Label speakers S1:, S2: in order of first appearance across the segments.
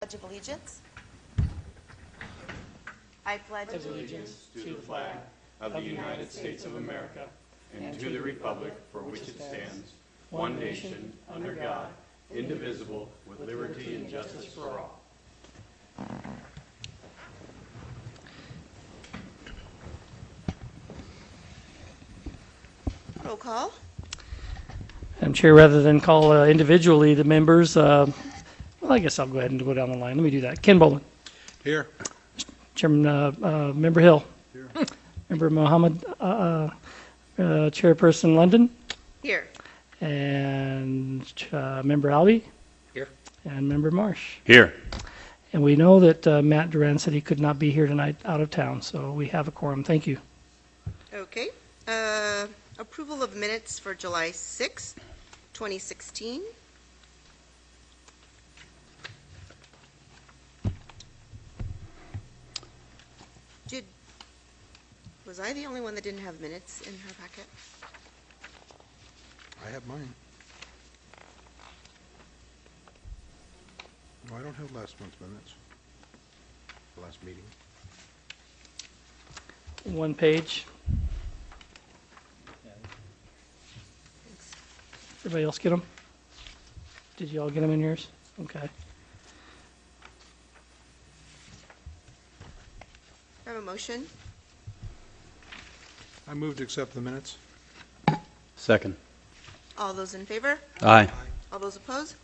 S1: Pledge of Allegiance. I pledge
S2: allegiance to the flag of the United States of America and to the republic for which it stands, one nation, under God, indivisible, with liberty and justice for all.
S1: roll call.
S3: Madam Chair, rather than call individually the members, well, I guess I'll go ahead and go down the line. Let me do that. Ken Bowman.
S4: Here.
S3: Chairman, Member Hill.
S4: Here.
S3: Member Mohammed, Chairperson London.
S1: Here.
S3: And Member Albee.
S4: Here.
S3: And Member Marsh.
S2: Here.
S3: And we know that Matt Duran said he could not be here tonight out of town, so we have a quorum. Thank you.
S1: Okay. Approval of minutes for July 6th, 2016. Was I the only one that didn't have minutes in her packet?
S4: I have mine. No, I don't have last month's minutes. The last meeting.
S3: One page. Everybody else get them? Did you all get them in yours? Okay.
S1: I have a motion.
S4: I move to accept the minutes.
S2: Second.
S1: All those in favor?
S2: Aye.
S1: All those opposed?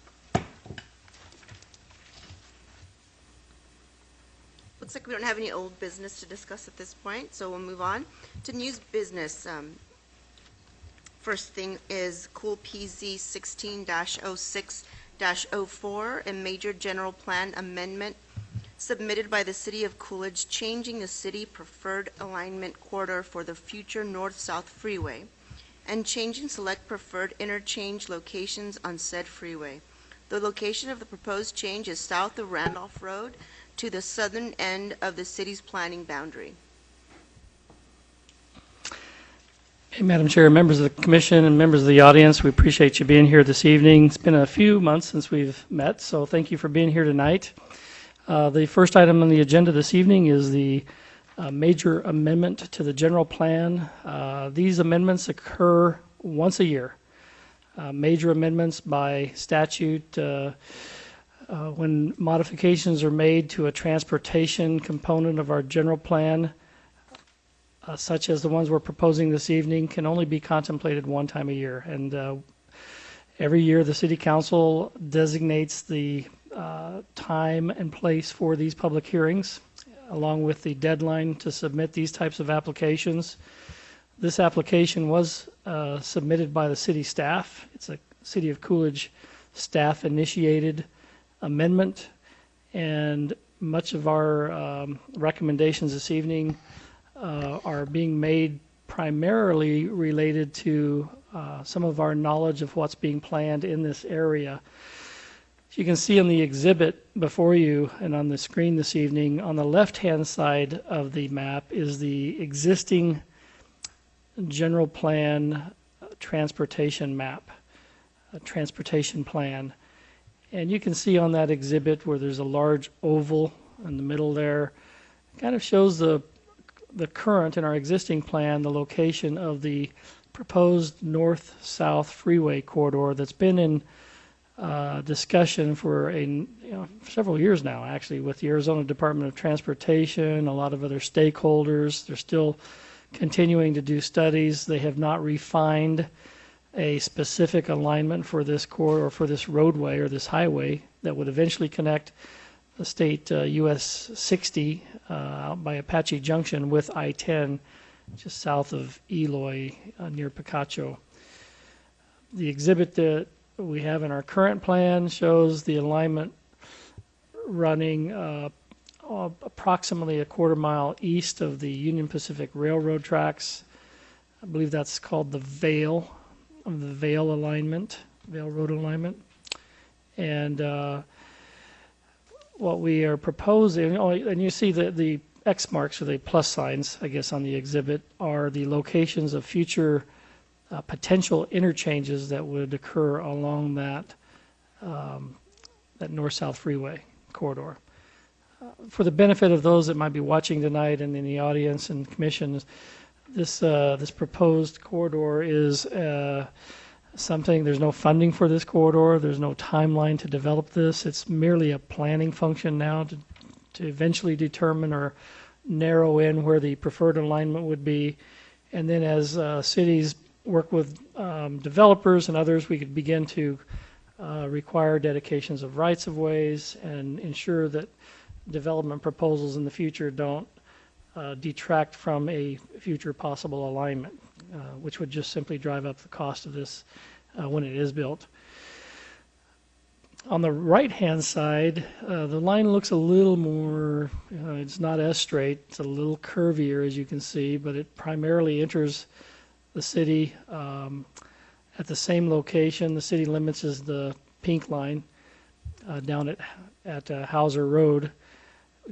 S1: Looks like we don't have any old business to discuss at this point, so we'll move on to news business. First thing is Cool PZ 16-06-04, a major general plan amendment submitted by the City of Coolidge, changing the city preferred alignment corridor for the future north-south freeway and changing select preferred interchange locations on said freeway. The location of the proposed change is south of Randolph Road to the southern end of the city's planning boundary.
S3: Hey, Madam Chair, members of the Commission and members of the audience, we appreciate you being here this evening. It's been a few months since we've met, so thank you for being here tonight. The first item on the agenda this evening is the major amendment to the general plan. These amendments occur once a year. Major amendments by statute when modifications are made to a transportation component of our general plan, such as the ones we're proposing this evening, can only be contemplated one time a year. And every year the City Council designates the time and place for these public hearings, along with the deadline to submit these types of applications. This application was submitted by the city staff. It's a City of Coolidge staff-initiated amendment, and much of our recommendations this evening are being made primarily related to some of our knowledge of what's being planned in this area. As you can see on the exhibit before you and on the screen this evening, on the left-hand side of the map is the existing general plan transportation map, transportation plan. And you can see on that exhibit where there's a large oval in the middle there, kind of shows the current in our existing plan, the location of the proposed north-south freeway corridor that's been in discussion for several years now, actually, with the Arizona Department of Transportation, a lot of other stakeholders. They're still continuing to do studies. They have not refined a specific alignment for this corridor, for this roadway or this highway that would eventually connect the state US 60 out by Apache Junction with I-10 just south of Eloy near Picacho. The exhibit that we have in our current plan shows the alignment running approximately a quarter mile east of the Union Pacific Railroad tracks. I believe that's called the Vail alignment, Vail Road alignment. And what we are proposing, and you see the X marks, or the plus signs, I guess, on the exhibit, are the locations of future potential interchanges that would occur along that north-south freeway corridor. For the benefit of those that might be watching tonight and in the audience and commission, this proposed corridor is something, there's no funding for this corridor, there's no timeline to develop this. It's merely a planning function now to eventually determine or narrow in where the preferred alignment would be. And then as cities work with developers and others, we could begin to require dedications of rights of ways and ensure that development proposals in the future don't detract from a future possible alignment, which would just simply drive up the cost of this when it is built. On the right-hand side, the line looks a little more, it's not as straight, it's a little curvier as you can see, but it primarily enters the city at the same location. The city limits is the pink line down at Hauser Road.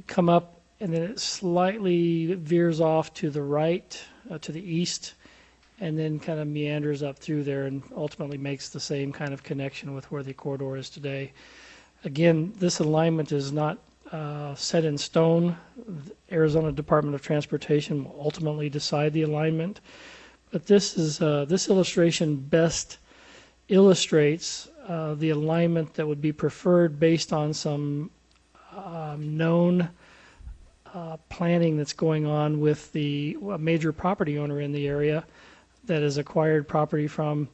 S3: Come up and then it slightly veers off to the right, to the east, and then kind of meanders up through there and ultimately makes the same kind of connection with where the corridor is today. Again, this alignment is not set in stone. The Arizona Department of Transportation will ultimately decide the alignment, but this illustration best illustrates the alignment that would be preferred based on some known planning that's going on with a major property owner in the area that has acquired property from,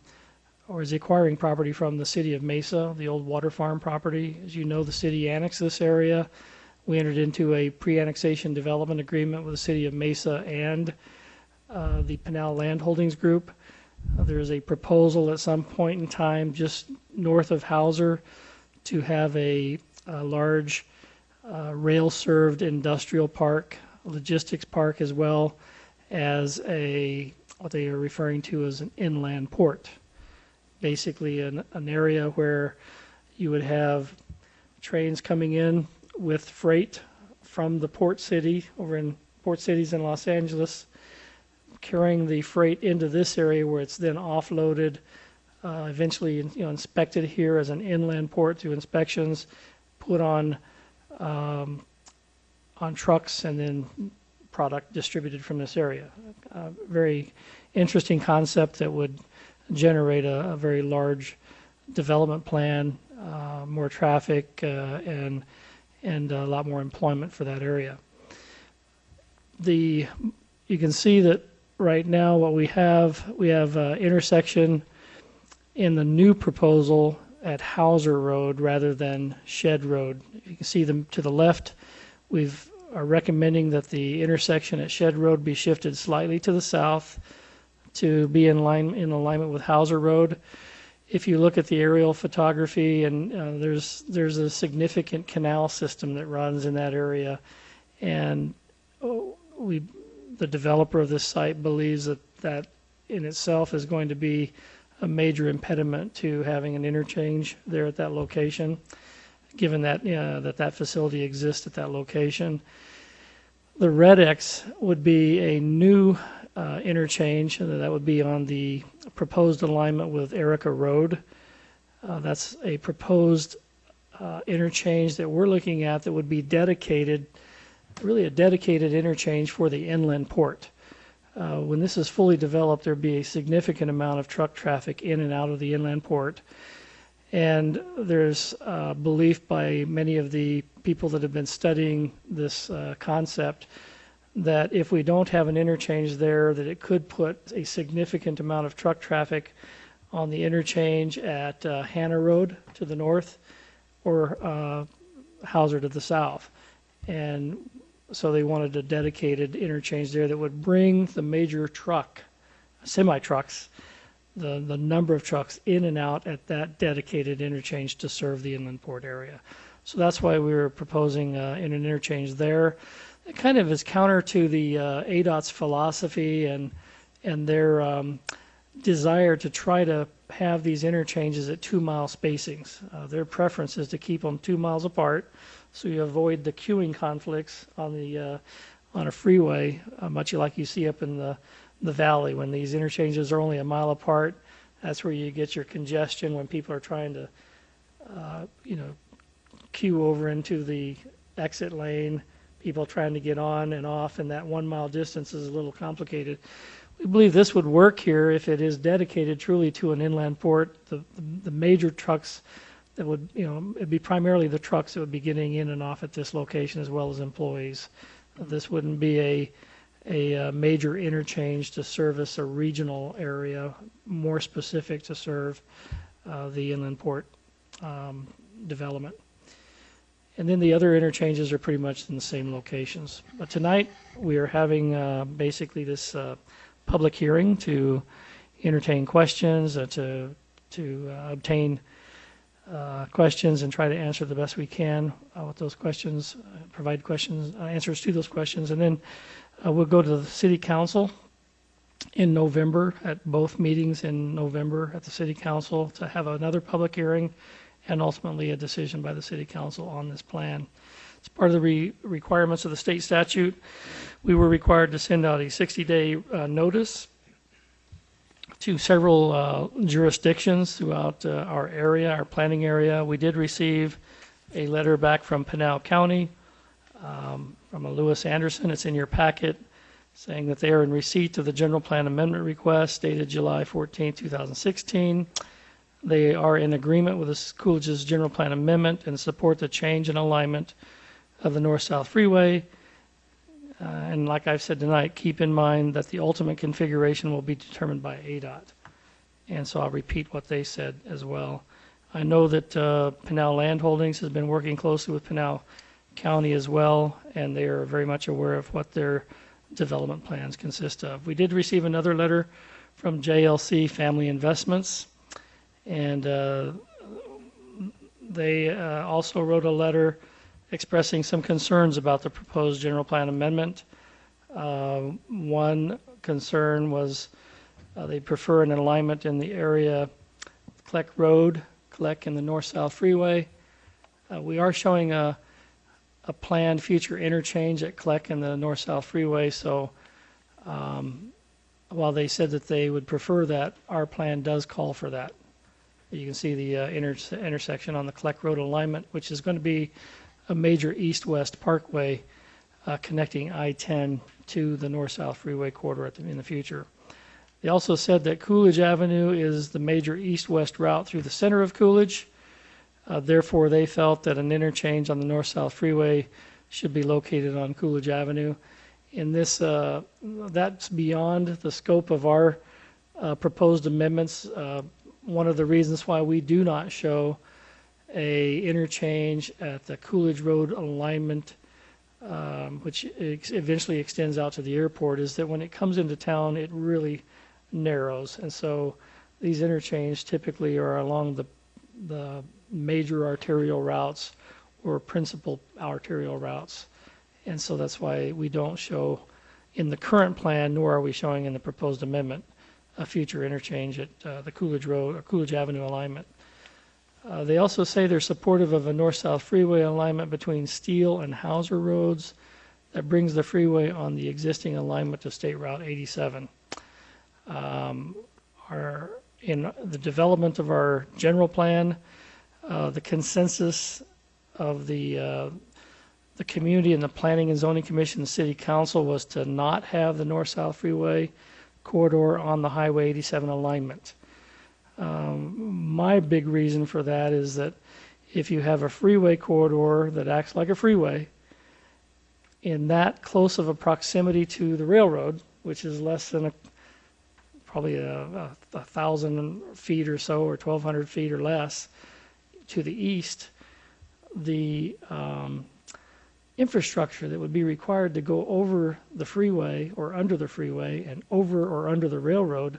S3: or is acquiring property from the city of Mesa, the old water farm property. As you know, the city annexed this area. We entered into a pre-annexation development agreement with the city of Mesa and the Pinal Land Holdings Group. There's a proposal at some point in time just north of Hauser to have a large rail-served industrial park, logistics park, as well as what they are referring to as an inland port. Basically an area where you would have trains coming in with freight from the port city over in port cities in Los Angeles, carrying the freight into this area where it's then offloaded, eventually inspected here as an inland port through inspections, put on trucks, and then product distributed from this area. Very interesting concept that would generate a very large development plan, more traffic, and a lot more employment for that area. You can see that right now what we have intersection in the new proposal at Hauser Road rather than Shed Road. You can see them to the left. We are recommending that the intersection at Shed Road be shifted slightly to the south to be in alignment with Hauser Road. If you look at the aerial photography, and there's a significant canal system that runs in that area, and the developer of this site believes that in itself is going to be a major impediment to having an interchange there at that location, given that that facility exists at that location. The red X would be a new interchange, and that would be on the proposed alignment with Erica Road. That's a proposed interchange that we're looking at that would be dedicated, really a dedicated interchange for the inland port. When this is fully developed, there'd be a significant amount of truck traffic in and out of the inland port. And there's belief by many of the people that have been studying this concept that if we don't have an interchange there, that it could put a significant amount of truck traffic on the interchange at Hannah Road to the north or Hauser to the south. And so they wanted a dedicated interchange there that would bring the major semi-trucks, the number of trucks in and out at that dedicated interchange to serve the inland port area. So that's why we were proposing in an interchange there. It kind of is counter to the ADOT's philosophy and their desire to try to have these interchanges at 2-mile spacings. Their preference is to keep them 2 miles apart, so you avoid the queuing conflicts on a freeway, much like you see up in the valley when these interchanges are only a mile apart. That's where you get your congestion when people are trying to, queue over into the exit lane, people trying to get on and off, and that 1 mile distance is a little complicated. We believe this would work here if it is dedicated truly to an inland port. The major trucks that would, it'd be primarily the trucks that would be getting in and off at this location as well as employees. This wouldn't be a major interchange to service a regional area, more specific to serve the inland port development. And then the other interchanges are pretty much in the same locations. But tonight we are having basically this public hearing to entertain questions, to obtain questions and try to answer the best we can with those questions, provide answers to those questions. And then we'll go to the City Council in November, at both meetings in November at the City Council, to have another public hearing and ultimately a decision by the City Council on this plan. It's part of the requirements of the state statute. We were required to send out a 60-day notice to several jurisdictions throughout our area, our planning area. We did receive a letter back from Pinal County, from a Lewis Anderson. It's in your packet, saying that they are in receipt of the general plan amendment request dated July 14, 2016. They are in agreement with the Coolidge's general plan amendment and support the change and alignment of the north-south freeway. And like I've said tonight, keep in mind that the ultimate configuration will be determined by ADOT. And so I'll repeat what they said as well. I know that Pinal Land Holdings has been working closely with Pinal County as well, and they are very much aware of what their development plans consist of. We did receive another letter from JLC Family Investments, and they also wrote a letter expressing some concerns about the proposed general plan amendment. One concern was they prefer an alignment in the area Kleck Road, Kleck and the north-south freeway. We are showing a planned future interchange at Kleck and the north-south freeway, so while they said that they would prefer that, our plan does call for that. You can see the intersection on the Kleck Road alignment, which is going to be a major east-west parkway connecting I-10 to the north-south freeway corridor in the future. They also said that Coolidge Avenue is the major east-west route through the center of Coolidge. Therefore, they felt that an interchange on the north-south freeway should be located on Coolidge Avenue. In this, that's beyond the scope of our proposed amendments. One of the reasons why we do not show a interchange at the Coolidge Road alignment, which eventually extends out to the airport, is that when it comes into town, it really narrows. And so these interchanges typically are along the major arterial routes or principal arterial routes. And so that's why we don't show in the current plan, nor are we showing in the proposed amendment, a future interchange at the Coolidge Road or Coolidge Avenue alignment. They also say they're supportive of a north-south freeway alignment between Steele and Hauser roads that brings the freeway on the existing alignment to State Route 87. In the development of our general plan, the consensus of the community and the Planning and Zoning Commission and City Council was to not have the north-south freeway corridor on the Highway 87 alignment. My big reason for that is that if you have a freeway corridor that acts like a freeway in that close of a proximity to the railroad, which is less than probably a 1,000 feet or so, or 1,200 feet or less to the east, the infrastructure that would be required to go over the freeway or under the freeway and over or under the railroad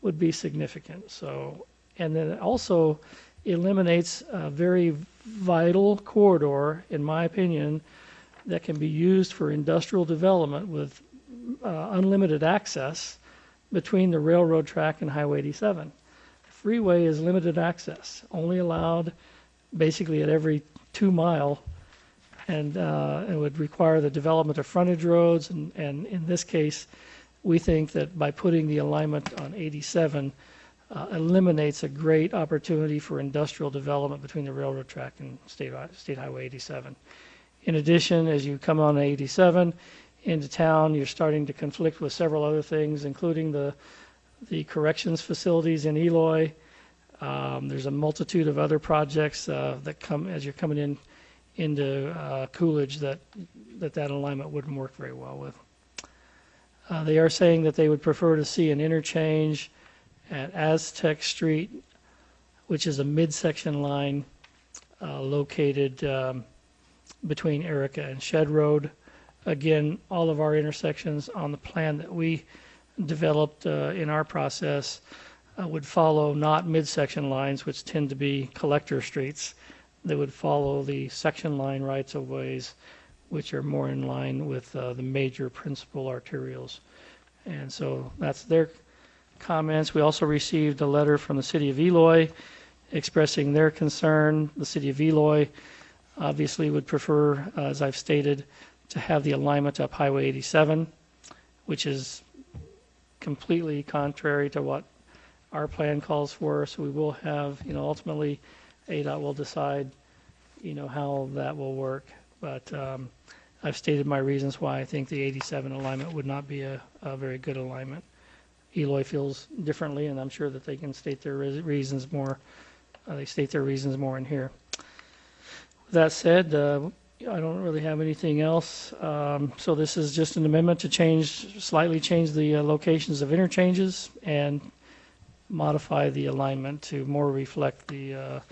S3: would be significant. So, and then it also eliminates a very vital corridor, in my opinion, that can be used for industrial development with unlimited access between the railroad track and Highway 87. The freeway is limited access, only allowed basically at every 2 mile, and it would require the development of frontage roads, and in this case, we think that by putting the alignment on 87, eliminates a great opportunity for industrial development between the railroad track and State Highway 87. In addition, as you come on 87 into town, you're starting to conflict with several other things, including the corrections facilities in Eloy. There's a multitude of other projects that come as you're coming into Coolidge that alignment wouldn't work very well with. They are saying that they would prefer to see an interchange at Aztec Street, which is a midsection line located between Erica and Shed Road. Again, all of our intersections on the plan that we developed in our process would follow not midsection lines, which tend to be collector streets. They would follow the section line rights of ways, which are more in line with the major principal arterials. And so that's their comments. We also received a letter from the city of Eloy expressing their concern. The city of Eloy obviously would prefer, as I've stated, to have the alignment up Highway 87, which is completely contrary to what our plan calls for. So we will have, ultimately ADOT will decide, how that will work. But I've stated my reasons why I think the 87 alignment would not be a very good alignment. Eloy feels differently, and I'm sure that they can state their reasons more. They state their reasons more in here. With that said, I don't really have anything else. So this is just an amendment to slightly change the locations of interchanges and modify the alignment to more reflect the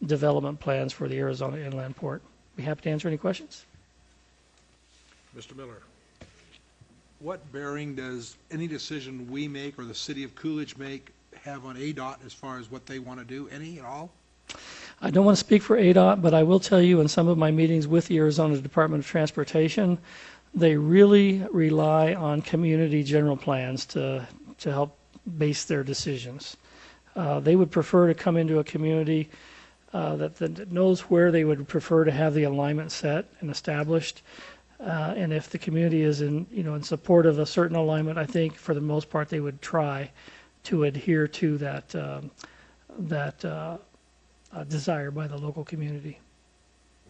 S3: development plans for the Arizona Inland Port. Be happy to answer any questions.
S4: Mr. Miller, what bearing does any decision we make or the city of Coolidge make have on ADOT as far as what they want to do? Any at all?
S3: I don't want to speak for ADOT, but I will tell you in some of my meetings with the Arizona Department of Transportation, they really rely on community general plans to help base their decisions. They would prefer to come into a community that knows where they would prefer to have the alignment set and established. And if the community is in support of a certain alignment, I think for the most part they would try to adhere to that desire by the local community.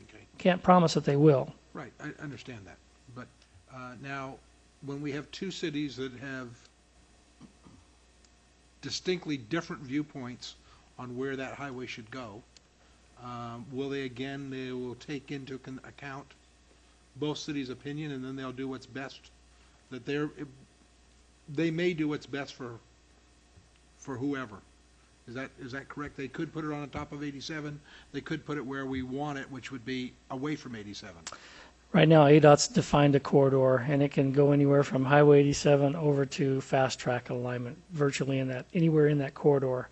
S4: Okay.
S3: Can't promise that they will.
S4: Right, I understand that. But now, when we have two cities that have distinctly different viewpoints on where that highway should go, they will take into account both cities' opinion, and then they'll do what's best. That they may do what's best for whoever. Is that correct? They could put it on the top of 87. They could put it where we want it, which would be away from 87.
S3: Right now, ADOT's defined a corridor, and it can go anywhere from Highway 87 over to fast track alignment, virtually anywhere in that corridor.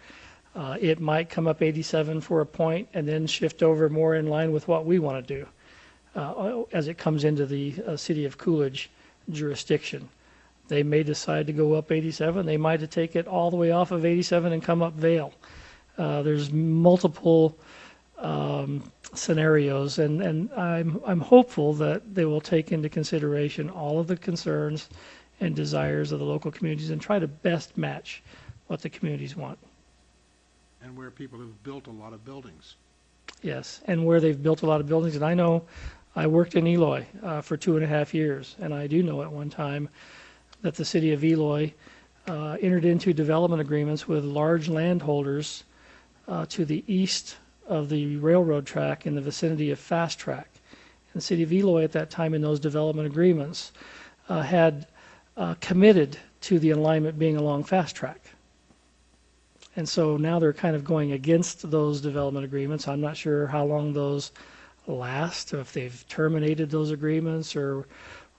S3: It might come up 87 for a point and then shift over more in line with what we want to do as it comes into the city of Coolidge jurisdiction. They may decide to go up 87. They might take it all the way off of 87 and come up Vale. There's multiple scenarios, and I'm hopeful that they will take into consideration all of the concerns and desires of the local communities and try to best match what the communities want.
S4: And where people have built a lot of buildings.
S3: Yes, and where they've built a lot of buildings. And I know I worked in Eloy for 2.5 years, and I do know at one time that the city of Eloy entered into development agreements with large landholders to the east of the railroad track in the vicinity of Fast Track. And the city of Eloy at that time in those development agreements had committed to the alignment being along Fast Track. And so now they're kind of going against those development agreements. I'm not sure how long those last, or if they've terminated those agreements or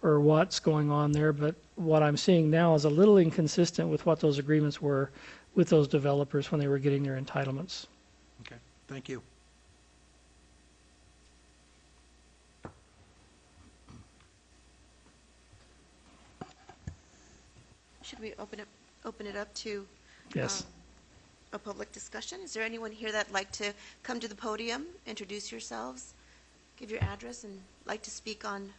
S3: what's going on there. But what I'm seeing now is a little inconsistent with what those agreements were with those developers when they were getting their entitlements.
S4: Okay, thank you.
S1: Should we open it up to
S3: Yes.
S1: A public discussion? Is there anyone here that'd like to come to the podium, introduce yourselves, give your address, and like to speak on?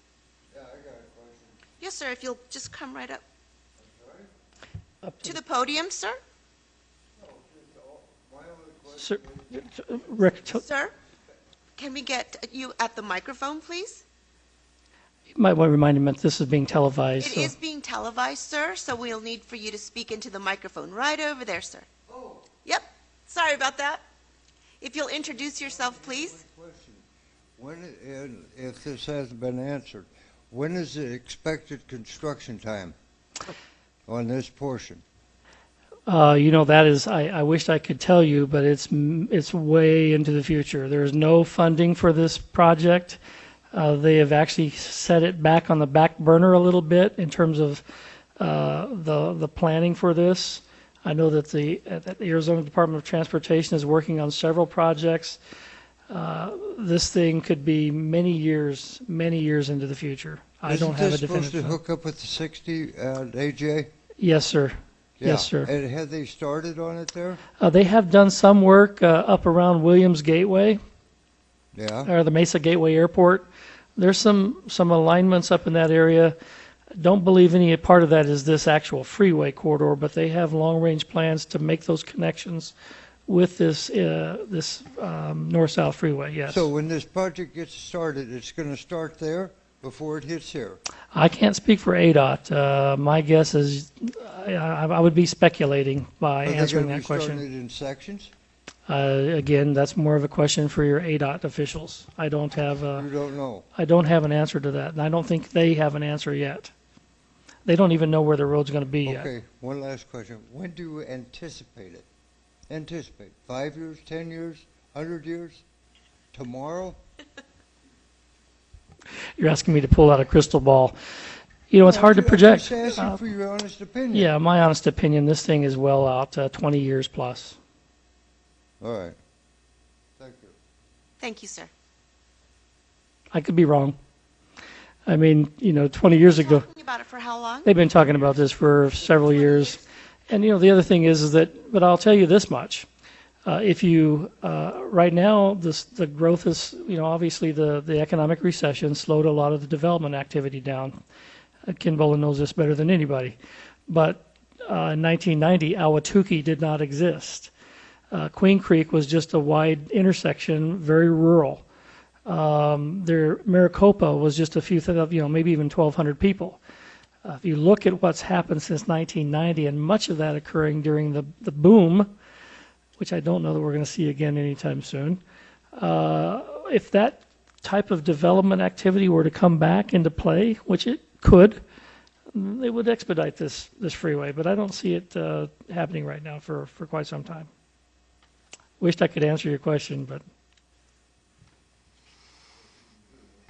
S5: Yeah, I got a question.
S1: Yes, sir, if you'll just come right up
S5: I'm sorry?
S3: Up
S1: to the podium, sir.
S5: No, just
S3: Sir, Rick,
S1: Sir, can we get you at the microphone, please?
S3: you might want to remind him that this is being televised.
S1: It
S3: so-
S1: is being televised, sir, so we'll need for you to speak into the microphone right over there, sir.
S5: Oh,
S1: Yep, sorry about that. If you'll introduce yourself, please.
S5: question. And if this hasn't been answered, when is the expected construction time on this portion?
S3: That is, I wish I could tell you, but it's way into the future. There's no funding for this project. They have actually set it back on the back burner a little bit in terms of the planning for this. I know that the Arizona Department of Transportation is working on several projects. This thing could be many years into the future. I don't have a
S5: Isn't this supposed to
S3: definitive.
S5: hook up with the 60 AJ?
S3: Yes, sir.
S5: Yeah.
S3: Yes, sir.
S5: And have they started on it there?
S3: They have done some work up around Williams Gateway
S5: Yeah.
S3: or the Mesa Gateway Airport. There's some alignments up in that area. Don't believe any part of that is this actual freeway corridor, but they have long-range plans to make those connections with this north-south freeway. Yes.
S5: So when this project gets started, it's going to start there before it hits here?
S3: I can't speak for ADOT. My guess is I would be speculating by
S5: Are they
S3: answering
S5: going to
S3: that
S5: be starting
S3: question.
S5: it in sections?
S3: Again, that's more of a question for your ADOT officials. I don't have
S5: You don't know.
S3: an answer to that, and I don't think they have an answer yet. They don't even know where the road's going to be yet.
S5: Okay, one last question. When do you anticipate it? Anticipate? 5 years, 10 years, 100 years? Tomorrow?
S3: You're asking me to pull out a crystal ball. It's hard to project.
S5: I'm just asking for your honest opinion.
S3: Yeah, my honest opinion, this thing is well out, 20 years plus.
S5: All right. Thank you.
S1: Thank you, sir.
S3: I could be wrong. I mean, 20 years ago,
S1: Talking about it for how long?
S3: they've been talking about this for several years. And, the other thing is that, but I'll tell you this much. If you, right now, the growth is, obviously the economic recession slowed a lot of the development activity down. Ken Boland knows this better than anybody. But in 1990, Ahwatukee did not exist. Queen Creek was just a wide intersection, very rural. Maricopa was just a few, maybe even 1,200 people. If you look at what's happened since 1990, and much of that occurring during the boom, which I don't know that we're going to see again anytime soon, if that type of development activity were to come back into play, which it could, it would expedite this freeway. But I don't see it happening right now for quite some time. Wished I could answer your question, but.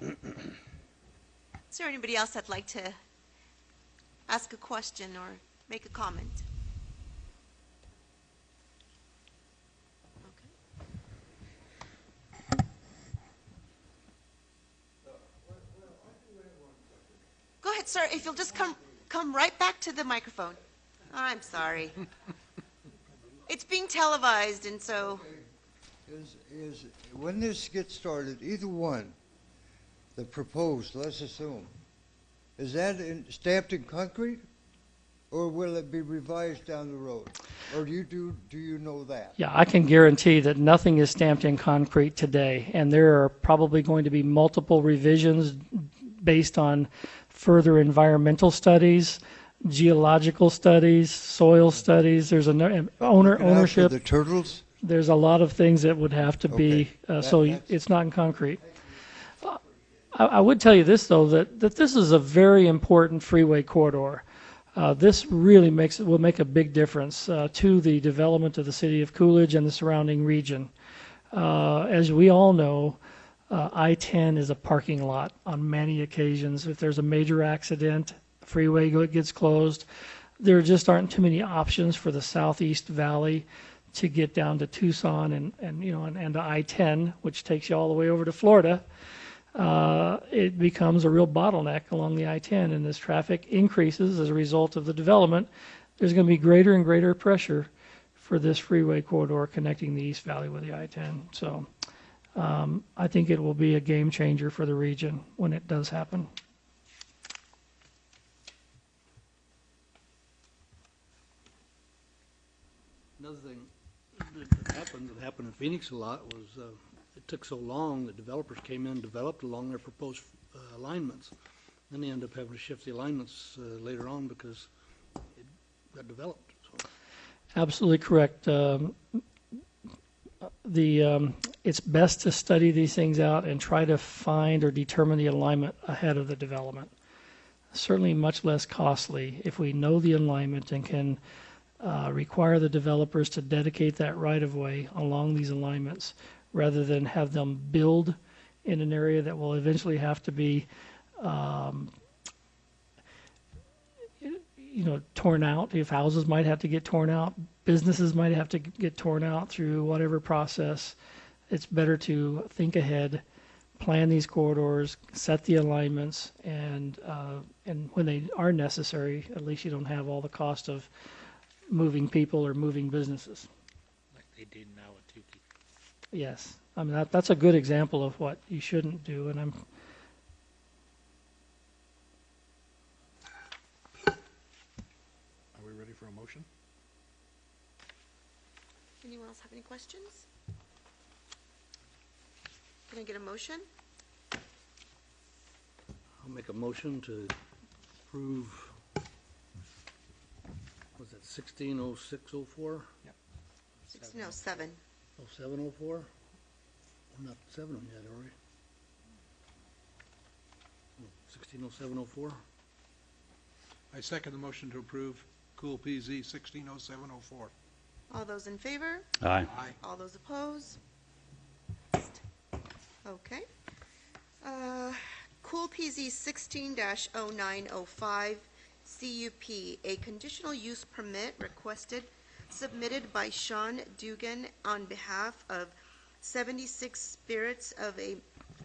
S1: Is there anybody else that'd like to ask a question or make a comment? Okay. Go ahead, sir. If you'll just come right back to the microphone. I'm sorry. It's being televised, and so
S5: Is when this gets started, either one, the proposed, let's assume, is that stamped in concrete, or will it be revised down the road? Or do you know that?
S3: Yeah, I can guarantee that nothing is stamped in concrete today, and there are probably going to be multiple revisions based on further environmental studies, geological studies, soil studies. There's ownership.
S5: For the turtles?
S3: There's a lot of things that would have to be, so
S5: That's-
S3: it's not in concrete. I would tell you this, though, that this is a very important freeway corridor. This really will make a big difference to the development of the city of Coolidge and the surrounding region. As we all know, I-10 is a parking lot on many occasions. If there's a major accident, freeway gets closed. There just aren't too many options for the Southeast Valley to get down to Tucson and to I-10, which takes you all the way over to Florida. It becomes a real bottleneck along the I-10, and as traffic increases as a result of the development, there's going to be greater and greater pressure for this freeway corridor connecting the East Valley with the I-10. So I think it will be a game changer for the region when it does happen.
S6: Another thing that happened Phoenix a lot was it took so long that developers came in and developed along their proposed alignments. Then they end up having to shift the alignments later on because it got developed. So.
S3: Absolutely correct. It's best to study these things out and try to find or determine the alignment ahead of the development. Certainly much less costly if we know the alignment and can require the developers to dedicate that right-of-way along these alignments rather than have them build in an area that will eventually have to be torn out. If houses might have to get torn out, businesses might have to get torn out through whatever process. It's better to think ahead, plan these corridors, set the alignments, and when they are necessary, at least you don't have all the cost of moving people or moving businesses.
S6: Like they did now at Tukey.
S3: Yes, I mean that's a good example of what you shouldn't do, and
S4: Are we ready for a motion?
S1: Anyone else have any questions? Can I get a motion?
S6: I'll make a motion to approve, was that 160604?
S1: 1607.
S6: 0704? I'm not 7 yet, are we? 160704?
S4: I second the motion to approve Cool PZ 160704.
S1: All those in favor?
S2: Aye.
S4: Aye.
S1: All those opposed? Okay. Cool PZ 16-0905, CUP, a conditional use permit requested, submitted by Sean Dugan on behalf of 76 Spirits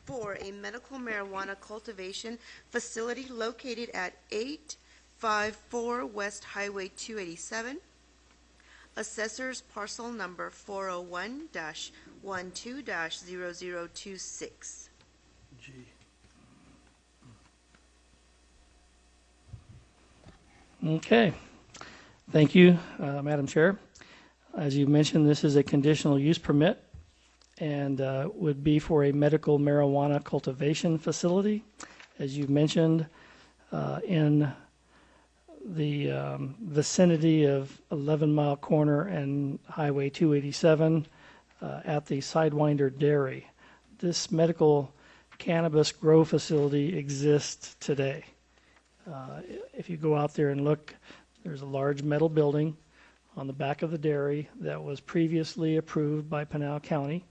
S1: for a medical marijuana cultivation facility located at 854 West Highway 287. Assessor's parcel number 401-12-0026.
S6: G.
S3: Okay. Thank you, Madam Chair. As you mentioned, this is a conditional use permit and would be for a medical marijuana cultivation facility. As you mentioned, in the vicinity of 11 Mile Corner and Highway 287 at the Sidewinder Dairy. This medical cannabis grow facility exists today. If you go out there and look, there's a large metal building on the back of the dairy that was previously approved by Pinal County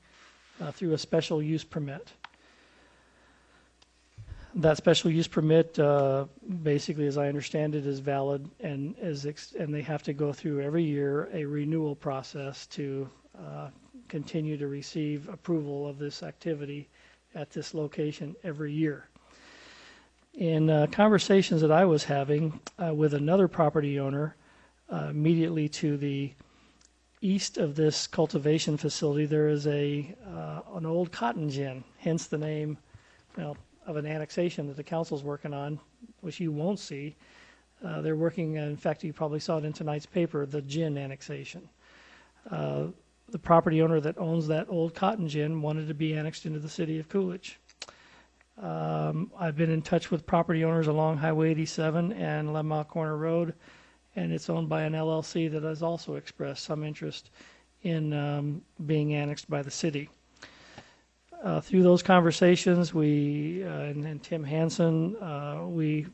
S3: through a special use permit. That special use permit, basically, as I understand it, is valid and they have to go through every year a renewal process to continue to receive approval of this activity at this location every year. In conversations that I was having with another property owner immediately to the east of this cultivation facility, there is an old cotton gin, hence the name, of an annexation that the council's working on, which you won't see. They're working, in fact, you probably saw it in tonight's paper, the gin annexation. The property owner that owns that old cotton gin wanted to be annexed into the city of Coolidge. I've been in touch with property owners along Highway 87 and 11 Mile Corner Road, and it's owned by an LLC that has also expressed some interest in being annexed by the city. Through those conversations, we and Tim Hansen, we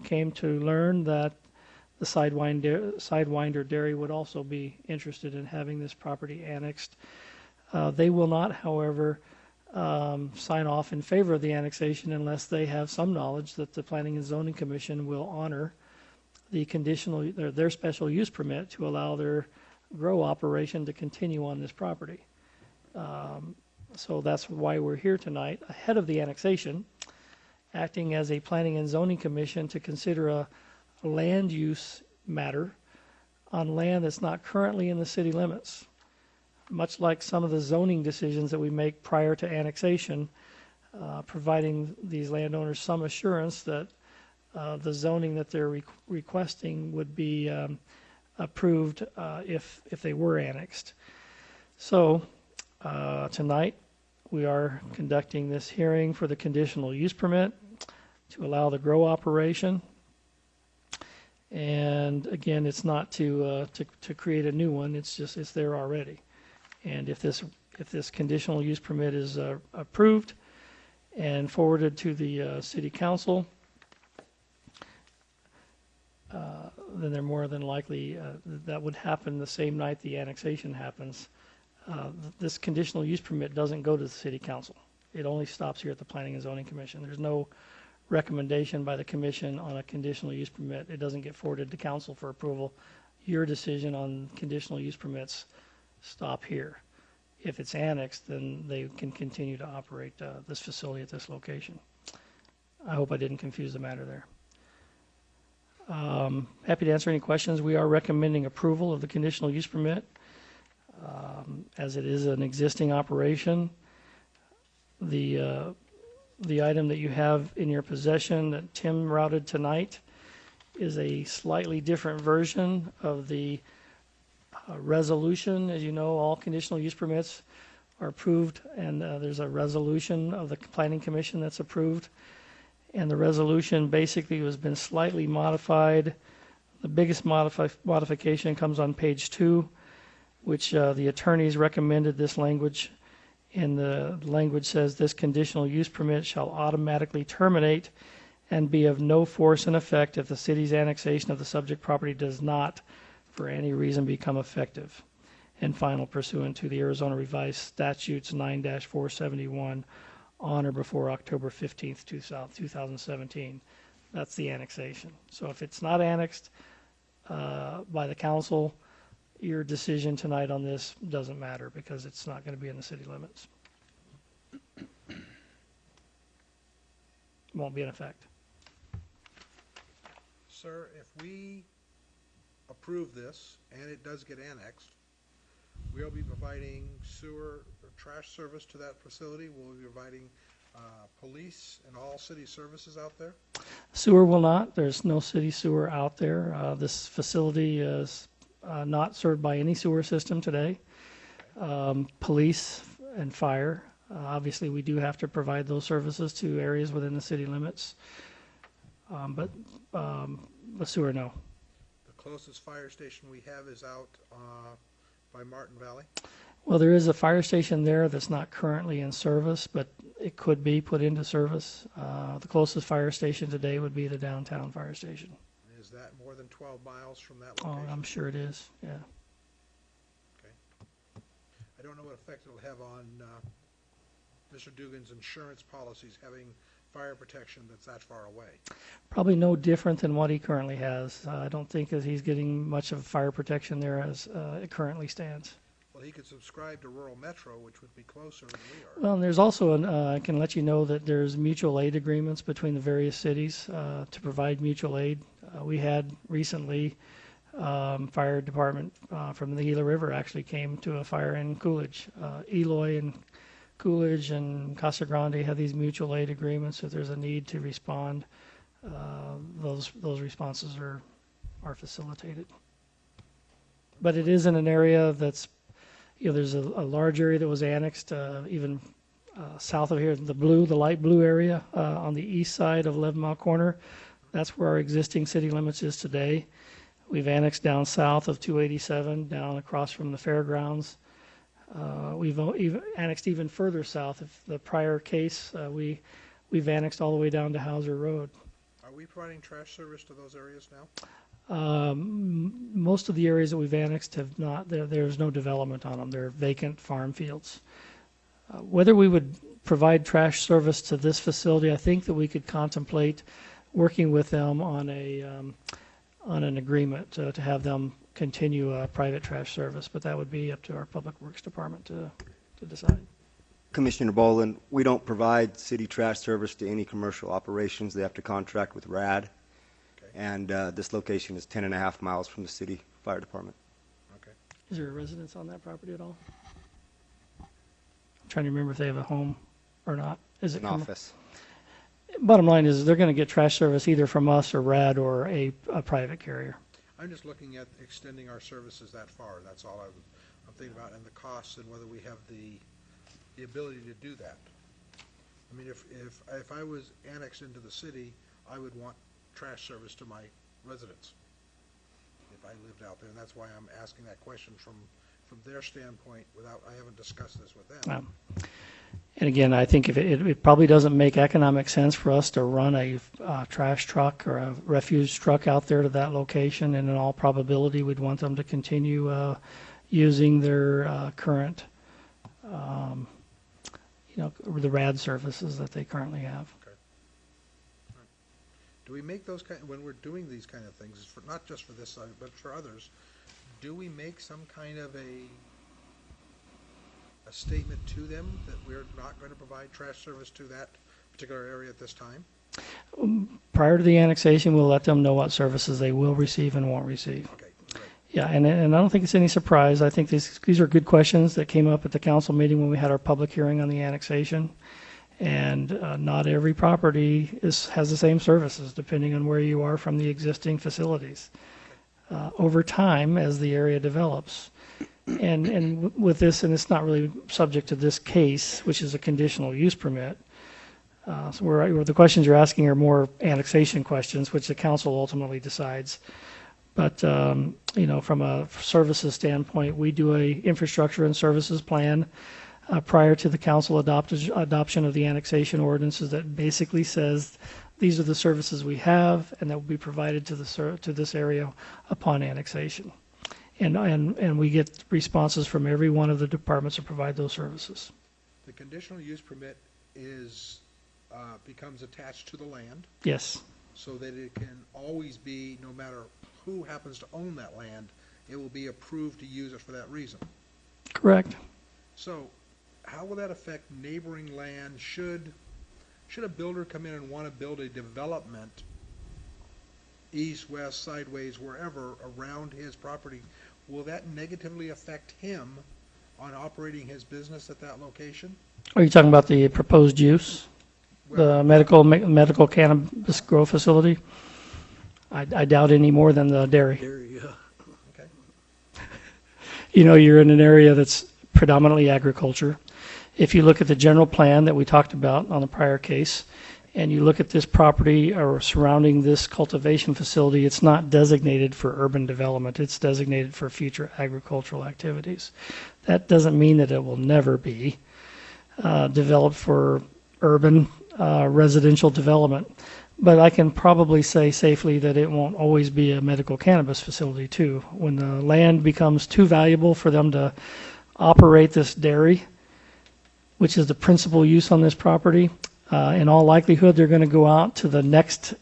S3: came to learn that the Sidewinder Dairy would also be interested in having this property annexed. They will not, however, sign off in favor of the annexation unless they have some knowledge that the Planning and Zoning Commission will honor the their special use permit to allow their grow operation to continue on this property. So that's why we're here tonight, ahead of the annexation, acting as a Planning and Zoning Commission to consider a land use matter on land that's not currently in the city limits. Much like some of the zoning decisions that we make prior to annexation, providing these landowners some assurance that the zoning that they're requesting would be approved if they were annexed. So Tonight, we are conducting this hearing for the conditional use permit to allow the grow operation. And again, it's not to create a new one, it's there already. And if this conditional use permit is approved and forwarded to the city council, then they're more than likely, that would happen the same night the annexation happens. This conditional use permit doesn't go to the city council. It only stops here at the Planning and Zoning Commission. There's no recommendation by the commission on a conditional use permit. It doesn't get forwarded to council for approval. Your decision on conditional use permits stop here. If it's annexed, then they can continue to operate this facility at this location. I hope I didn't confuse the matter there. Happy to answer any questions. We are recommending approval of the conditional use permit as it is an existing operation. The item that you have in your possession that Tim routed tonight is a slightly different version of the resolution. As you know, all conditional use permits are approved, and there's a resolution of the Planning Commission that's approved. And the resolution basically has been slightly modified. The biggest modification comes on page 2, which the attorneys recommended this language. And the language says this conditional use permit shall automatically terminate and be of no force and effect if the city's annexation of the subject property does not, for any reason, become effective and final pursuant to the Arizona Revised Statutes 9-471 on or before October 15th, 2017. That's the annexation. So if it's not annexed by the council, your decision tonight on this doesn't matter because it's not going to be in the city limits. It won't be in effect.
S4: Sir, if we approve this and it does get annexed, we'll be providing sewer or trash service to that facility. We'll be providing police and all city services out there.
S3: Sewer will not. There's no city sewer out there. This facility is not served by any sewer system today. Police and fire, obviously we do have to provide those services to areas within the city limits, but sewer, no.
S4: The closest fire station we have is out by Martin Valley.
S3: Well, there is a fire station there that's not currently in service, but it could be put into service. The closest fire station today would be the downtown fire station.
S4: Is that more than 12 miles from that
S3: Oh,
S4: location?
S3: I'm sure it is, yeah.
S4: Okay. I don't know what effect it'll have on Mr. Dugan's insurance policies having fire protection that's that far away.
S3: Probably no different than what he currently has. I don't think that he's getting much of fire protection there as it currently stands.
S4: Well, he could subscribe to Rural Metro, which would be closer than we are.
S3: Well, and there's also, I can let you know that there's mutual aid agreements between the various cities to provide mutual aid. We had recently, fire department from the Gila River actually came to a fire in Coolidge. Eloy and Coolidge and Casa Grande have these mutual aid agreements. If there's a need to respond, those responses are facilitated. But it is in an area that's, there's a large area that was annexed, even south of here, the light blue area on the east side of 11 Mile Corner. That's where our existing city limits is today. We've annexed down south of 287, down across from the fairgrounds. We've annexed even further south. If the prior case, we've annexed all the way down to Hauser Road.
S4: Are we providing trash service to those areas now?
S3: Most of the areas that we've annexed have not, there's no development on them. They're vacant farm fields. Whether we would provide trash service to this facility, I think that we could contemplate working with them on an agreement to have them continue private trash service, but that would be up to our Public Works Department to decide.
S7: Commissioner Boland, we don't provide city trash service to any commercial operations. They have to contract with RAD.
S4: Okay.
S7: And this location is 10.5 miles from the city fire department.
S4: Okay.
S3: Is there a residence on that property at all? I'm trying to remember if they have a home or not. Is it
S7: An office.
S3: Bottom line is they're going to get trash service either from us or RAD or a private carrier.
S4: I'm just looking at extending our services that far. That's all I'm thinking about, and the costs and whether we have the the ability to do that. I mean, if I was annexed into the city, I would want trash service to my residents if I lived out there, and that's why I'm asking that question from their standpoint I haven't discussed this with them.
S3: And again, I think if it probably doesn't make economic sense for us to run a trash truck or a refuse truck out there to that location, and in all probability, we'd want them to continue using their current, the RAD services that they currently have.
S4: Do we make those when we're doing these kind of things, not just for this side, but for others, do we make some kind of a statement to them that we're not going to provide trash service to that particular area at this time?
S3: Prior to the annexation, we'll let them know what services they will receive and won't receive.
S4: Okay, great.
S3: Yeah, and I don't think it's any surprise. I think these are good questions that came up at the council meeting when we had our public hearing on the annexation. And not every property has the same services, depending on where you are from the existing facilities. Over time, as the area develops, and with this, and it's not really subject to this case, which is a conditional use permit. So where the questions you're asking are more annexation questions, which the council ultimately decides. But from a services standpoint, we do a infrastructure and services plan prior to the council adoption of the annexation ordinances that basically says these are the services we have and that will be provided to this area upon annexation. And we get responses from every one of the departments to provide those services.
S4: The conditional use permit becomes attached to the land
S3: Yes.
S4: so that it can always be, no matter who happens to own that land, it will be approved to use it for that reason.
S3: Correct.
S4: So how will that affect neighboring land? Should a builder come in and want to build a development east, west, sideways, wherever around his property, will that negatively affect him on operating his business at that location?
S3: Are you talking about the proposed use? The medical cannabis grow facility? I doubt any more than the dairy.
S4: Okay.
S3: You're in an area that's predominantly agriculture. If you look at the general plan that we talked about on the prior case, and you look at this property or surrounding this cultivation facility, it's not designated for urban development. It's designated for future agricultural activities. That doesn't mean that it will never be developed for urban residential development. But I can probably say safely that it won't always be a medical cannabis facility too. When the land becomes too valuable for them to operate this dairy, which is the principal use on this property, in all likelihood, they're going to go out to the next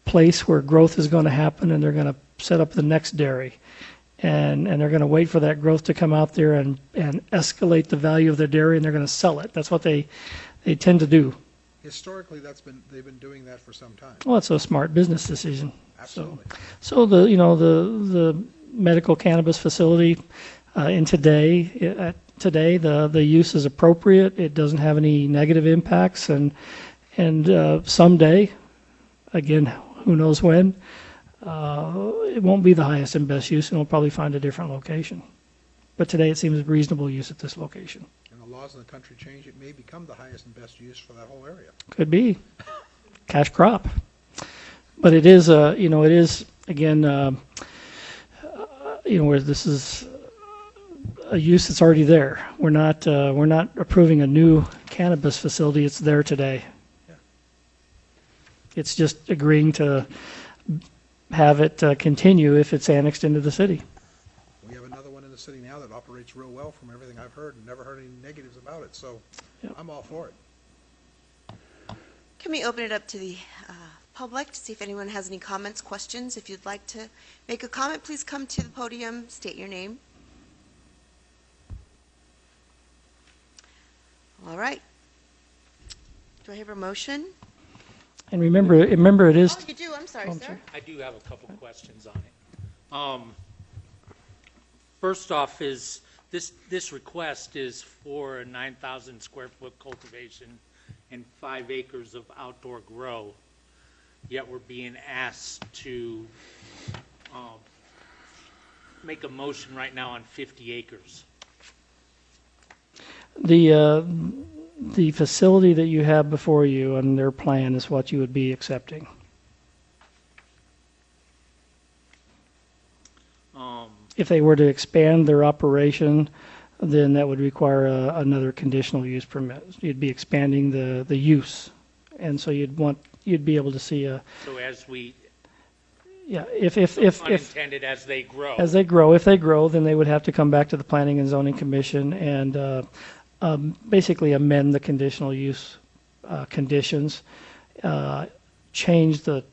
S3: place where growth is going to happen, and they're going to set up the next dairy. And they're going to wait for that growth to come out there and escalate the value of their dairy, and they're going to sell it. That's what they tend to do.
S4: Historically, they've been doing that for some time.
S3: Well, it's a smart business decision.
S4: Absolutely.
S3: So the medical cannabis facility today the use is appropriate. It doesn't have any negative impacts, and someday, again, who knows when, it won't be the highest and best use, and we'll probably find a different location. But today it seems reasonable use at this location.
S4: And the laws in the country change, it may become the highest and best use for that whole area.
S3: Could be cash crop, but it is again where this is a use that's already there. We're not approving a new cannabis facility. It's there today.
S4: Yeah.
S3: It's just agreeing to have it continue if it's annexed into the city.
S4: We have another one in the city now that operates real well from everything I've heard, and never heard any negatives about it, so
S3: Yeah.
S4: I'm all for it.
S1: Can we open it up to the public to see if anyone has any comments, questions? If you'd like to make a comment, please come to the podium, state your name. All right. Do I have a motion?
S3: And remember it is.
S1: Oh, you do. I'm sorry,
S3: Oh, I'm
S1: sir.
S3: sorry.
S8: I do have a couple questions on it. First off, is this request is for a 9,000 square foot cultivation and 5 acres of outdoor grow, yet we're being asked to make a motion right now on 50 acres.
S3: The facility that you have before you and their plan is what you would be accepting. If they were to expand their operation, then that would require another conditional use permit. You'd be expanding the use, and so you'd be able to see a,
S8: So as we,
S3: yeah, if
S8: unintended as they grow.
S3: if they grow, then they would have to come back to the Planning and Zoning Commission and basically amend the conditional use conditions, change the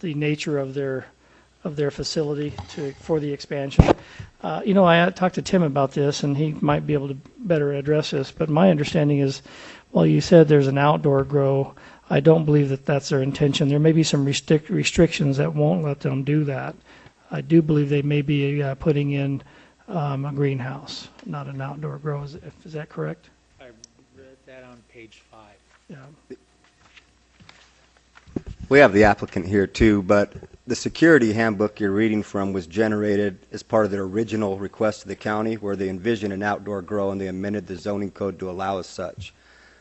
S3: nature of their facility for the expansion. I talked to Tim about this, and he might be able to better address this, but my understanding is, while you said there's an outdoor grow, I don't believe that that's their intention. There may be some restrictions that won't let them do that. I do believe they may be putting in a greenhouse, not an outdoor grow. Is that correct?
S8: I read that on page 5.
S3: Yeah.
S7: We have the applicant here too, but the security handbook you're reading from was generated as part of their original request to the county, where they envisioned an outdoor grow and they amended the zoning code to allow as such.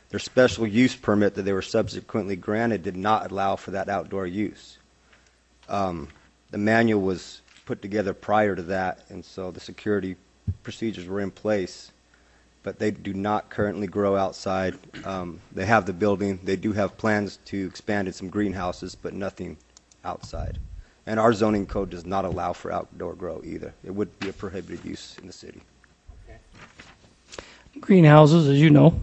S7: Their special use permit that they were subsequently granted did not allow for that outdoor use. The manual was put together prior to that, and so the security procedures were in place, but they do not currently grow outside. They have the building. They do have plans to expand in some greenhouses, but nothing outside. And our zoning code does not allow for outdoor grow either. It would be a prohibited use in the city.
S3: Greenhouses, as you know,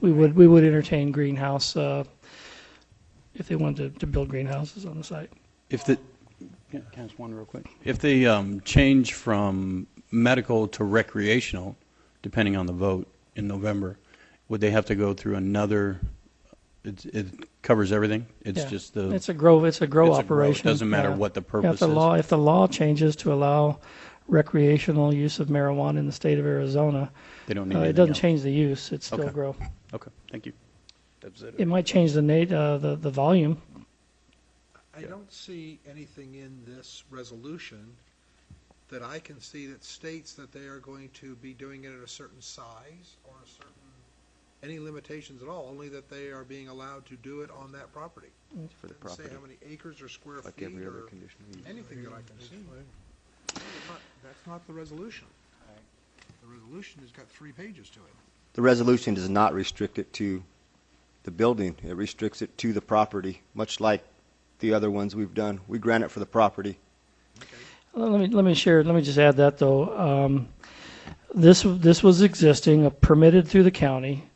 S3: we would entertain greenhouse if they wanted to build greenhouses on the site.
S2: If the, can I ask one real quick? If they change from medical to recreational, depending on the vote in November, would they have to go through another, it covers everything? It's
S3: Yeah.
S2: just the...
S3: It's a grow operation.
S2: It doesn't matter
S3: Yeah.
S2: what the
S3: Yeah,
S2: purpose is?
S3: if the law changes to allow recreational use of marijuana in the state of Arizona,
S2: They don't need
S3: it
S2: anything
S3: doesn't
S2: else?
S3: change the use. It's still
S2: Okay.
S3: grow.
S2: Okay, thank you. That's it.
S3: It might change the volume.
S4: I don't see anything in this resolution that I can see that states that they are going to be doing it at a certain size or a certain, any limitations at all, only that they are being allowed to do it on that property.
S7: For the
S4: Doesn't say
S7: property,
S4: how many acres or square
S7: like
S4: feet
S7: every other
S4: or
S7: conditional use.
S4: anything that I can see. That's not the resolution. The resolution has got 3 pages to it.
S7: The resolution does not restrict it to the building. It restricts it to the property, much like the other ones we've done. We grant it for the property.
S3: Let me just add that though. This was existing, permitted through the county.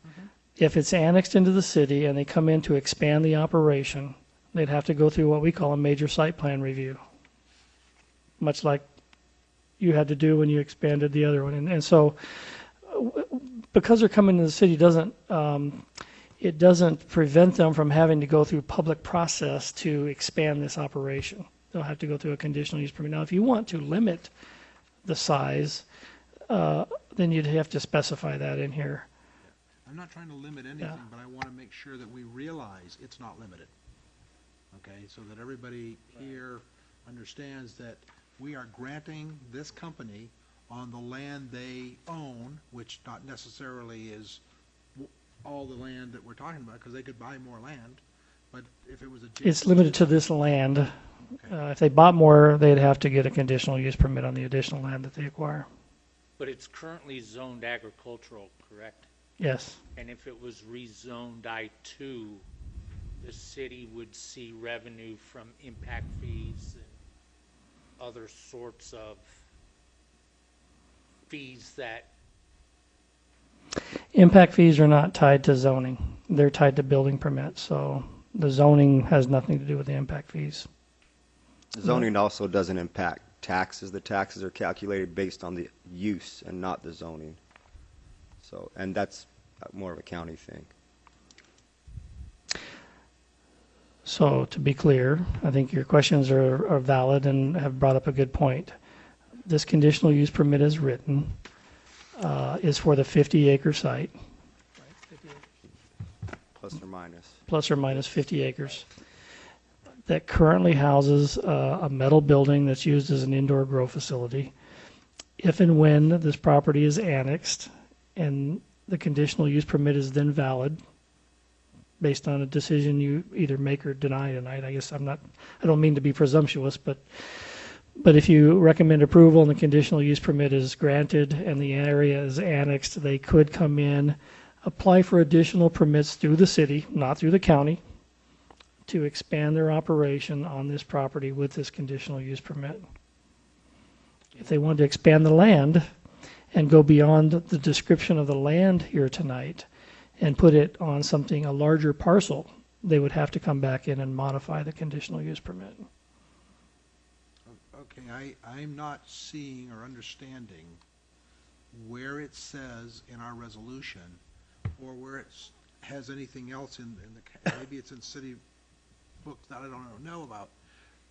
S3: If it's annexed into the city and they come in to expand the operation, they'd have to go through what we call a major site plan review, much like you had to do when you expanded the other one. And so, because they're coming to the city, it doesn't prevent them from having to go through public process to expand this operation. They'll have to go through a conditional use permit. Now, if you want to limit the size, then you'd have to specify that in here.
S4: I'm not trying to limit anything, but I want to make sure that we realize it's not limited. Okay, so that everybody here understands that we are granting this company on the land they own, which not necessarily is all the land that we're talking about, because they could buy more land, but if it was a...
S3: It's limited to this land. If they bought more, they'd have to get a conditional use permit on the additional land that they acquire.
S8: But it's currently zoned agricultural, correct?
S3: Yes.
S8: And if it was rezoned I-2, the city would see revenue from impact fees and other sorts of fees that...
S3: Impact fees are not tied to zoning. They're tied to building permits, so the zoning has nothing to do with the impact fees.
S7: Zoning also doesn't impact taxes. The taxes are calculated based on the use and not the zoning. So, and that's more of a county thing.
S3: So to be clear, I think your questions are valid and have brought up a good point. This conditional use permit is written, is for the 50-acre site, plus or minus 50 acres, that currently houses a metal building that's used as an indoor grow facility. If and when this property is annexed and the conditional use permit is then valid based on a decision you either make or deny tonight. I guess I don't mean to be presumptuous, but if you recommend approval and the conditional use permit is granted and the area is annexed, they could come in, apply for additional permits through the city, not through the county, to expand their operation on this property with this conditional use permit. If they wanted to expand the land and go beyond the description of the land here tonight and put it on something, a larger parcel, they would have to come back in and modify the conditional use permit.
S4: Okay, I'm not seeing or understanding where it says in our resolution, or where it has anything else in the, maybe it's in city books that I don't know about,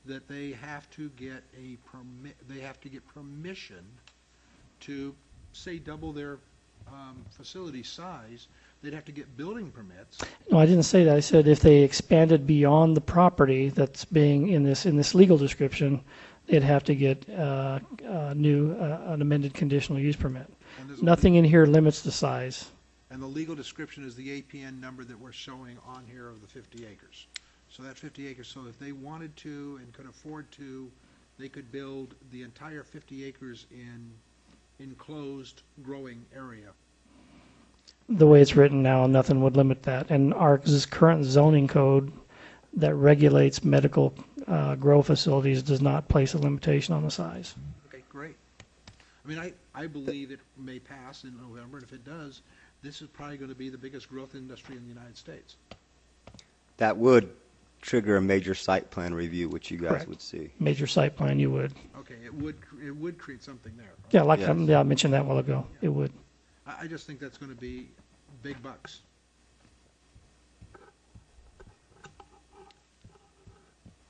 S4: that they have to get a permit, they have to get permission to, say, double their facility size. They'd have to get building permits.
S3: No, I didn't say that. I said if they expanded beyond the property that's being in this legal description, they'd have to get an amended conditional use permit. Nothing in here limits the size.
S4: And the legal description is the APN number that we're showing on here of the 50 acres. So that 50 acres, so if they wanted to and could afford to, they could build the entire 50 acres in enclosed growing area.
S3: The way it's written now, nothing would limit that. And our current zoning code that regulates medical grow facilities does not place a limitation on the size.
S4: Okay, great. I mean, I believe it may pass in November, and if it does, this is probably going to be the biggest growth industry in the United States.
S7: That would trigger a major site plan review, which you guys
S3: Correct.
S7: would see.
S3: Major site plan, you would.
S4: Okay, it would create something there. Right?
S3: Yeah, like
S7: Yes.
S3: I mentioned that a while ago. It would.
S4: I just think that's going to be big bucks.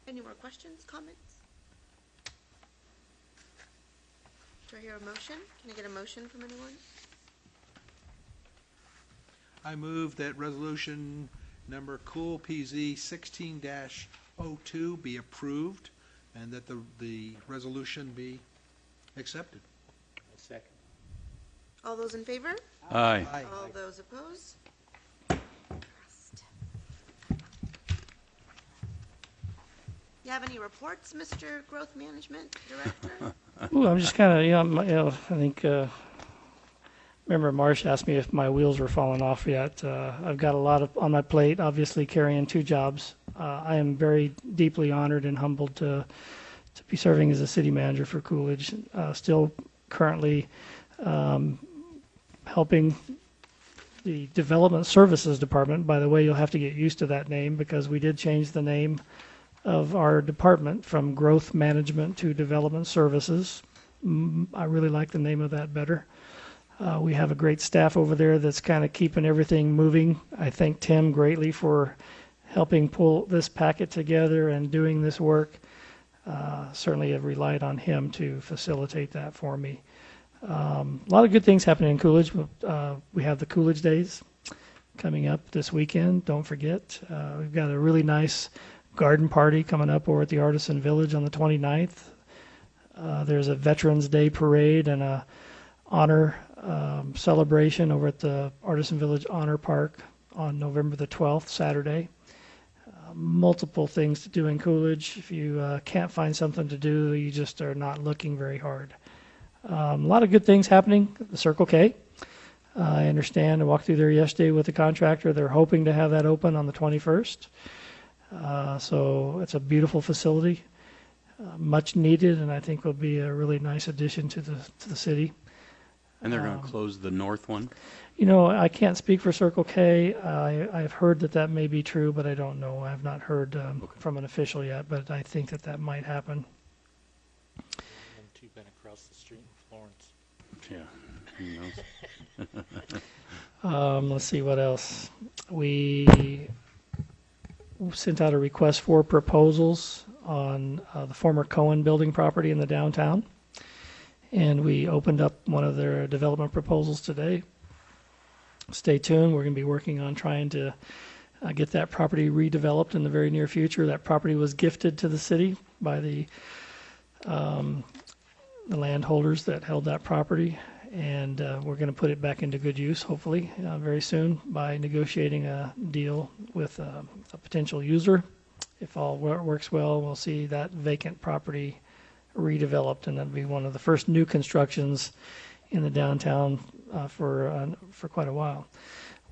S1: Any more questions, comments? Do I hear a motion? Can I get a motion from anyone?
S4: I move that resolution number Cool PZ 16-02 be approved, and that the resolution be accepted.
S8: Second.
S1: All those in favor?
S2: Aye.
S1: All those opposed? Passed. You have any reports, Mr. Growth Management Director?
S3: Ooh, I'm just kind of, I think, remember Marsh asked me if my wheels were falling off yet. I've got a lot on my plate, obviously carrying two jobs. I am very deeply honored and humbled to be serving as a city manager for Coolidge. Still currently helping the Development Services Department. By the way, you'll have to get used to that name because we did change the name of our department from Growth Management to Development Services. I really like the name of that better. We have a great staff over there that's kind of keeping everything moving. I thank Tim greatly for helping pull this packet together and doing this work. Certainly have relied on him to facilitate that for me. A lot of good things happening in Coolidge. We have the Coolidge Days coming up this weekend. Don't forget. We've got a really nice garden party coming up over at the Artisan Village on the 29th. There's a Veterans Day parade and a honor celebration over at the Artisan Village Honor Park on November the 12th, Saturday. Multiple things to do in Coolidge. If you can't find something to do, you just are not looking very hard. A lot of good things happening at the Circle K. I understand. I walked through there yesterday with the contractor. They're hoping to have that open on the 21st. So it's a beautiful facility, much needed, and I think will be a really nice addition to the city.
S2: And they're going to close the north one?
S3: You know, I can't speak for Circle K. I've heard that may be true, but I don't know. I have not heard from an official yet, but I think that might happen.
S8: And two been across the street in Florence.
S2: Yeah, who knows?
S3: Let's see what else. We sent out a request for proposals on the former Cohen building property in the downtown. And we opened up one of their development proposals today. Stay tuned. We're going to be working on trying to get that property redeveloped in the very near future. That property was gifted to the city by the landholders that held that property. and we're going to put it back into good use, hopefully, very soon by negotiating a deal with a potential user. If all works well, we'll see that vacant property redeveloped, and that'll be one of the first new constructions in the downtown for quite a while.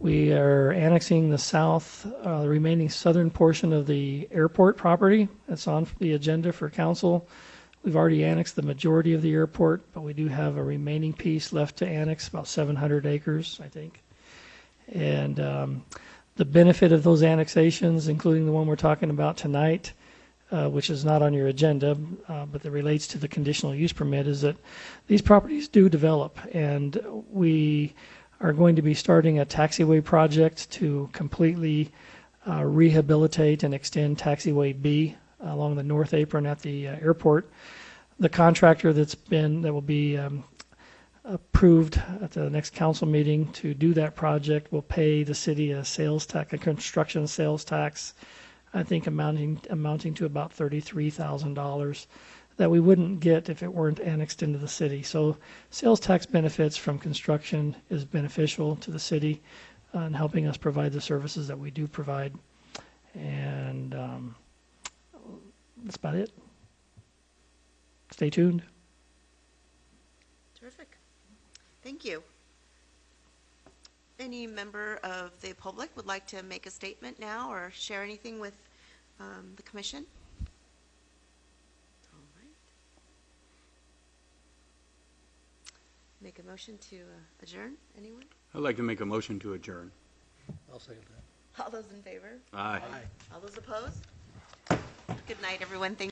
S3: We are annexing the remaining southern portion of the airport property. That's on the agenda for council. We've already annexed the majority of the airport, but we do have a remaining piece left to annex, about 700 acres, I think. And the benefit of those annexations, including the one we're talking about tonight, which is not on your agenda, but that relates to the conditional use permit, is that these properties do develop, and we are going to be starting a taxiway project to completely rehabilitate and extend taxiway B along the north apron at the airport. The contractor that will be approved at the next council meeting to do that project will pay the city a sales tax, a construction sales tax, I think amounting to about $33,000 that we wouldn't get if it weren't annexed into the city. So sales tax benefits from construction is beneficial to the city in helping us provide the services that we do provide. And that's about it. Stay tuned.
S1: Terrific. Thank you. Any member of the public would like to make a statement now or share anything with the commission? All right. Make a motion to adjourn, anyone?
S2: I'd like to make a motion to adjourn.
S6: I'll second that.
S1: All those in favor?
S2: Aye.
S1: All those opposed? Good night, everyone. Thank